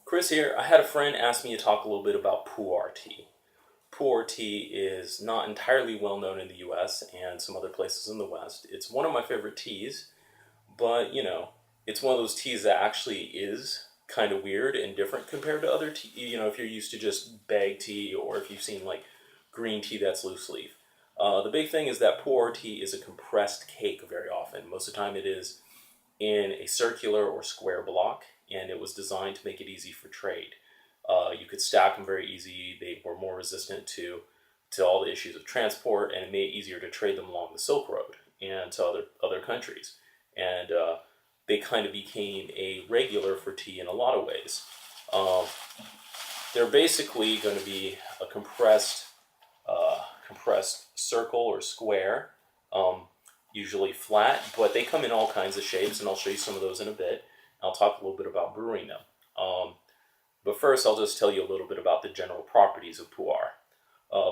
Chris here. I had a friend ask me to talk a little bit about Pu-erh tea. Pu-erh tea is not entirely well known in the US and some other places in the West. It's one of my favorite teas, but it's one of those teas that actually is kind of weird and different compared to other tea. If you're used to just bag tea or if you've seen like green tea that's loose leaf. The big thing is that Pu-erh tea is a compressed cake very often. Most of the time it is in a circular or square block, and it was designed to make it easy for trade. You could stack them very easy. They were more resistant to all the issues of transport, and it made it easier to trade them along the Silk Road and to other countries. And they kind of became a regular for tea in a lot of ways. Um, they're basically going to be a compressed circle or square, um, usually flat, but they come in all kinds of shapes, and I'll show you some of those in a bit. I'll talk a little bit about brewing them. But first, I'll just tell you a little bit about the general properties of Pu-erh.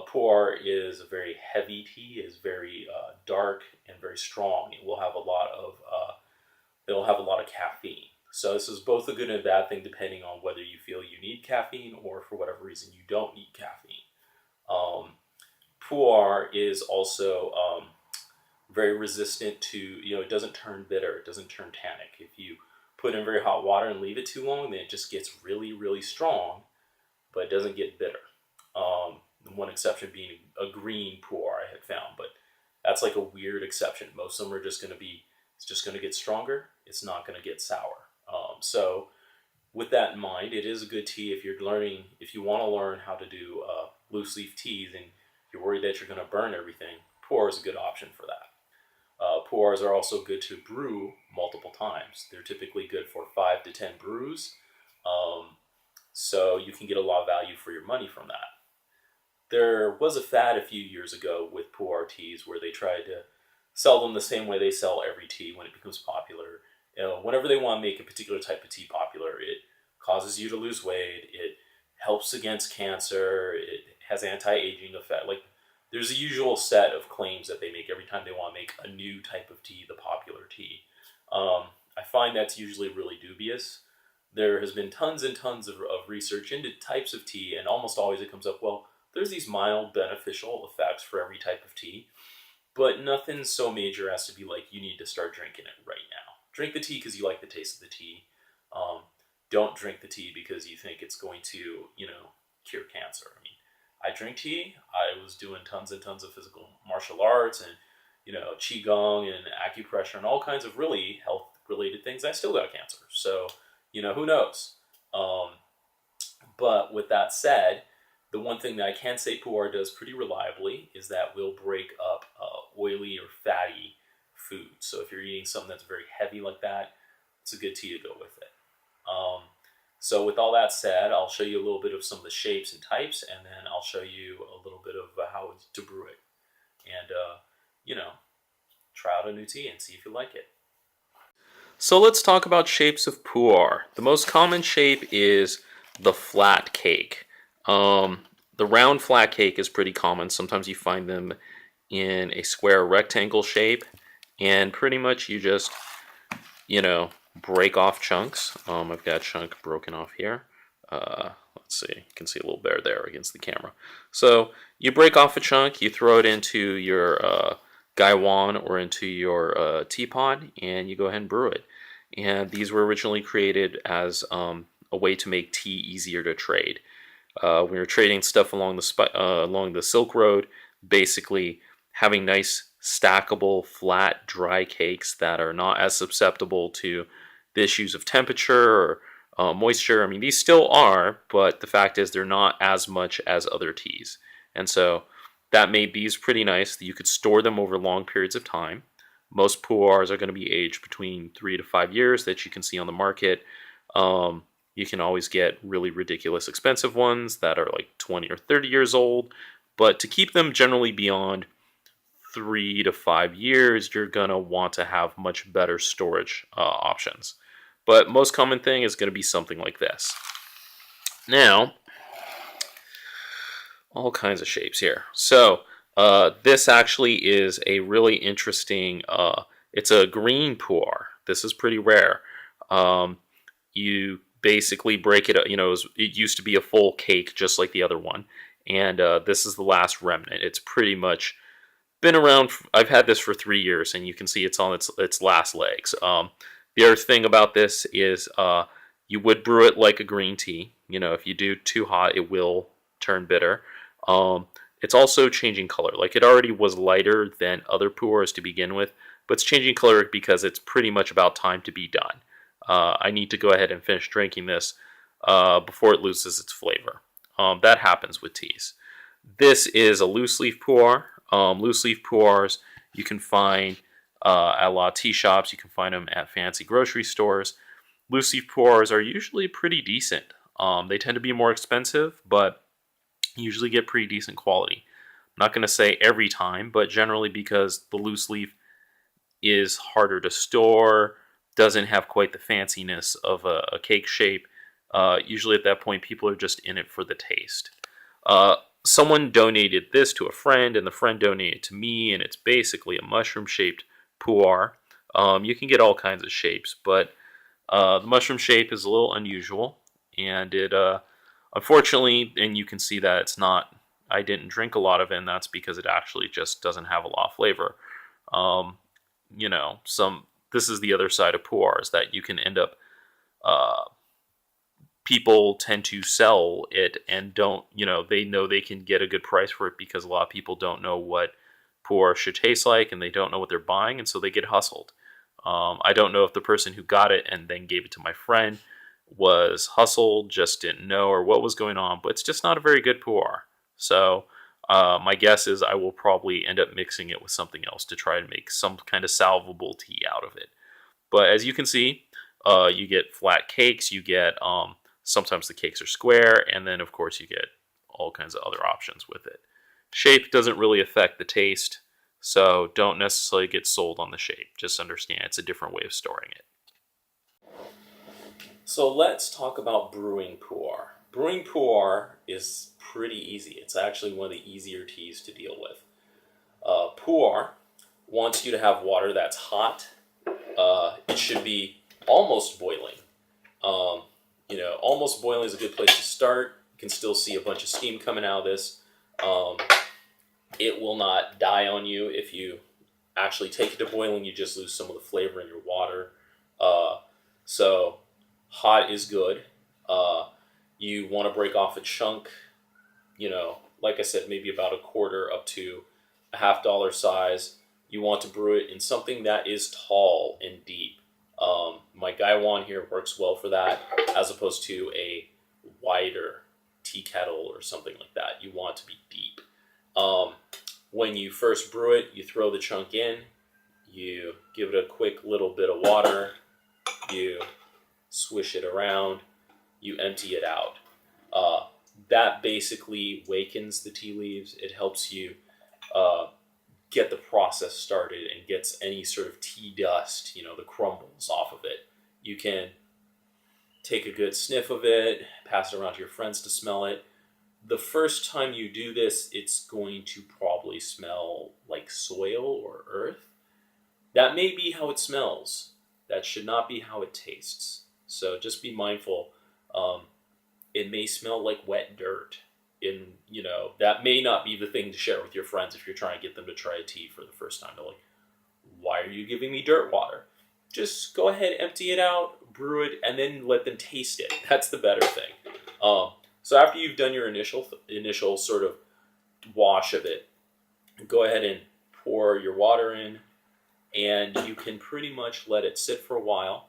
Pu-erh is a very heavy tea, is very dark and very strong. It'll have a lot of caffeine. So this is both a good and a bad thing depending on whether you feel you need caffeine or for whatever reason you don't need caffeine. Um, Pu-erh is also very resistant to, it doesn't turn bitter, it doesn't turn tannic. If you put in very hot water and leave it too long, then it just gets really, really strong, but it doesn't get bitter. The one exception being a green Pu-erh I had found, but that's like a weird exception. Most of them are just going to be, it's just going to get stronger. It's not going to get sour. So with that in mind, it is a good tea if if you want to learn how to do loose leaf teas and you're worried that you're going to burn everything. Pu-erh is a good option for that. Pu-erhs are also good to brew multiple times. They're typically good for 5 to 10 brews, so you can get a lot of value for your money from that. There was a fad a few years ago with Pu-erh teas where they tried to sell them the same way they sell every tea when it becomes popular. Whenever they want to make a particular type of tea popular, it causes you to lose weight, it helps against cancer, it has anti-aging effect. Like, there's a usual set of claims that they make every time they want to make a new type of tea, the popular tea. I find that's usually really dubious. There has been tons and tons of research into types of tea, and almost always it comes up, well, there's these mild beneficial effects for every type of tea, but nothing so major as to be like, you need to start drinking it right now. Drink the tea because you like the taste of the tea. Um, don't drink the tea because you think it's going to, cure cancer. I mean, I drink tea. I was doing tons and tons of physical martial arts and, qigong and acupressure and all kinds of really health-related things. I still got cancer. So, who knows? But with that said, the one thing that I can say Pu-erh does pretty reliably is that we'll break up oily or fatty food. So if you're eating something that's very heavy like that, it's a good tea to go with it. So with all that said, I'll show you a little bit of some of the shapes and types, and then I'll show you a little bit of how to brew it. And, try out a new tea and see if you like it. So let's talk about shapes of Pu-erh. The most common shape is the flat cake. The round flat cake is pretty common. Sometimes you find them in a square rectangle shape, and pretty much you just, break off chunks. I've got a chunk broken off here. Let's see, you can see a little bear there against the camera. So you break off a chunk, you throw it into your gaiwan or into your teapot, and you go ahead and brew it. And these were originally created as a way to make tea easier to trade. We were trading stuff along the Silk Road, basically having nice stackable flat dry cakes that are not as susceptible to the issues of temperature or moisture. I mean, these still are, but the fact is they're not as much as other teas. And so that made these pretty nice. You could store them over long periods of time. Most Pu-erhs are going to be aged between 3 to 5 years that you can see on the market. You can always get really ridiculous expensive ones that are like 20 or 30 years old. But to keep them generally beyond 3 to 5 years, you're going to want to have much better storage options. But most common thing is going to be something like this. Now, all kinds of shapes here. So this actually is a really interesting, it's a green Pu-erh. This is pretty rare. You basically break it up. It used to be a full cake just like the other one, and this is the last remnant. It's pretty much been around. I've had this for 3 years, and you can see it's on its last legs. The other thing about this is you would brew it like a green tea. If you do too hot, it will turn bitter. It's also changing color. Like, it already was lighter than other Pu-erhs to begin with, but it's changing color because it's pretty much about time to be done. I need to go ahead and finish drinking this before it loses its flavor. That happens with teas. This is a loose leaf Pu-erh. Loose leaf Pu-erhs you can find at a lot of tea shops. You can find them at fancy grocery stores. Loose leaf Pu-erhs are usually pretty decent. They tend to be more expensive, but usually get pretty decent quality. I'm not going to say every time, but generally, because the loose leaf is harder to store, doesn't have quite the fanciness of a cake shape. Usually at that point, people are just in it for the taste. Someone donated this to a friend, and the friend donated to me, and it's basically a mushroom-shaped Pu-erh. You can get all kinds of shapes, but the mushroom shape is a little unusual, and it unfortunately, and you can see that it's not. I didn't drink a lot of it, and that's because it actually just doesn't have a lot of flavor. This is the other side of Pu-erhs, that you can end up. People tend to sell it and don't. They know they can get a good price for it because a lot of people don't know what Pu-erh should taste like, and they don't know what they're buying, and so they get hustled. I don't know if the person who got it and then gave it to my friend was hustled, just didn't know, or what was going on, but it's just not a very good Pu-erh. So my guess is I will probably end up mixing it with something else to try to make some kind of salvable tea out of it. But as you can see, you get flat cakes, you get sometimes the cakes are square, and then of course you get all kinds of other options with it. Shape doesn't really affect the taste, so don't necessarily get sold on the shape. Just understand it's a different way of storing it. So let's talk about brewing Pu-erh. Brewing Pu-erh is pretty easy. It's actually one of the easier teas to deal with. Pu-erh wants you to have water that's hot. It should be almost boiling. Almost boiling is a good place to start. You can still see a bunch of steam coming out of this. It will not die on you if you actually take it to boiling. You just lose some of the flavor in your water. So hot is good. You want to break off a chunk, like I said, maybe about a quarter up to a $50 size. You want to brew it in something that is tall and deep. My Gaiwan here works well for that, as opposed to a wider tea kettle or something like that. You want to be deep. When you first brew it, you throw the chunk in, you give it a quick little bit of water, you swish it around, you empty it out. That basically wakens the tea leaves. It helps you get the process started and gets any sort of tea dust, the crumbles off of it. You can take a good sniff of it, pass it around to your friends to smell it. The first time you do this, it's going to probably smell like soil or earth. That may be how it smells. That should not be how it tastes. So just be mindful. It may smell like wet dirt. That may not be the thing to share with your friends if you're trying to get them to try a tea for the first time. They're like, why are you giving me dirt water? Just go ahead, empty it out, brew it, and then let them taste it. That's the better thing. So after you've done your initial sort of wash of it, go ahead and pour your water in, and you can pretty much let it sit for a while.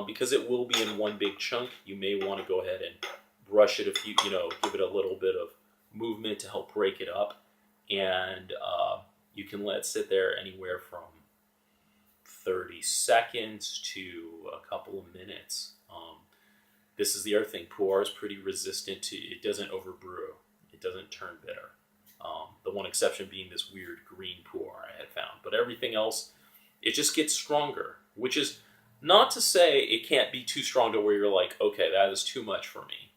Because it will be in one big chunk, you may want to go ahead and brush it give it a little bit of movement to help break it up. And you can let it sit there anywhere from 30 seconds to a couple of minutes. This is the other thing. Pu-erh is pretty resistant to, it doesn't overbrew. It doesn't turn bitter. The one exception being this weird green Pu-erh I had found. But everything else, it just gets stronger, which is not to say it can't be too strong to where you're like, okay, that is too much for me.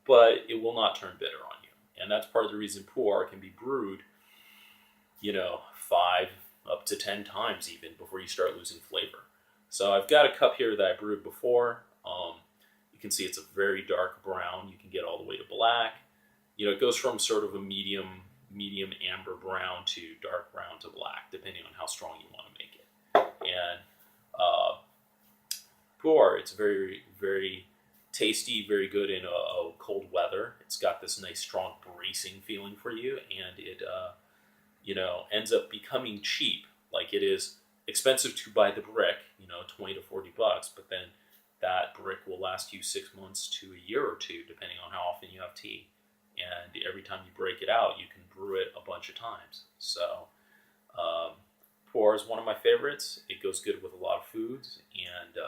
But it will not turn bitter on you. And that's part of the reason Pu-erh can be brewed, 5 up to 10 times even before you start losing flavor. So I've got a cup here that I brewed before. You can see it's a very dark brown. You can get all the way to black. It goes from sort of a medium amber brown to dark brown to black, depending on how strong you want to make it. And Pu-erh, it's very, very tasty, very good in a cold weather. It's got this nice, strong bracing feeling for you, and it, ends up becoming cheap. Like, it is expensive to buy the brick, 20 to 40 bucks, but then that brick will last you 6 months to a year or two, depending on how often you have tea. And every time you break it out, you can brew it a bunch of times. So, Pu-erh is one of my favorites. It goes good with a lot of foods, and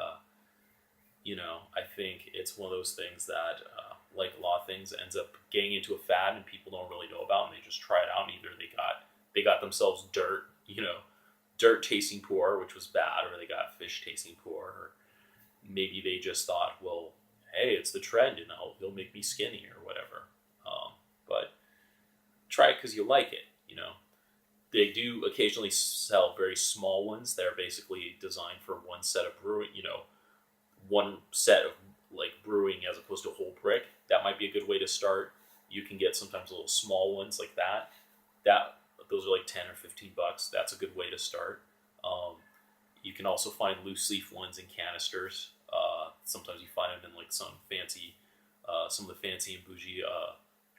I think it's one of those things that, like a lot of things, ends up getting into a fad and people don't really know about, and they just try it out. And either they got themselves dirt tasting Pu-erh, which was bad, or they got fish tasting Pu-erh, or maybe they just thought, well, hey, it's the trend, and it'll make me skinny or whatever. But try it because you like it. They do occasionally sell very small ones that are basically designed for one set of brewing. One set of like brewing as opposed to a whole brick. That might be a good way to start. You can get sometimes little small ones like that. Those are like 10 or 15 bucks. That's a good way to start. You can also find loose leaf ones in canisters. Sometimes you find them in like some of the fancy and bougie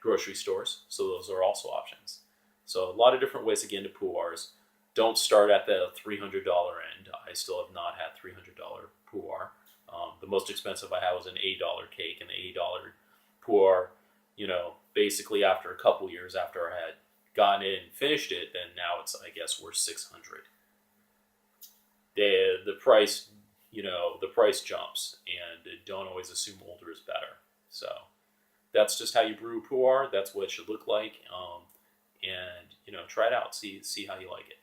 grocery stores. So those are also options. So a lot of different ways to get into Pu-erhs. Don't start at the $300 end. I still have not had $300 Pu-erh. The most expensive I had was an $8 cake, and the $8 Pu-erh, basically after a couple years after I had gotten it and finished it, then now it's, I guess, worth $600. The price, the price jumps, and don't always assume older is better. So that's just how you brew Pu-erh. That's what it should look like, and try it out, see how you like it.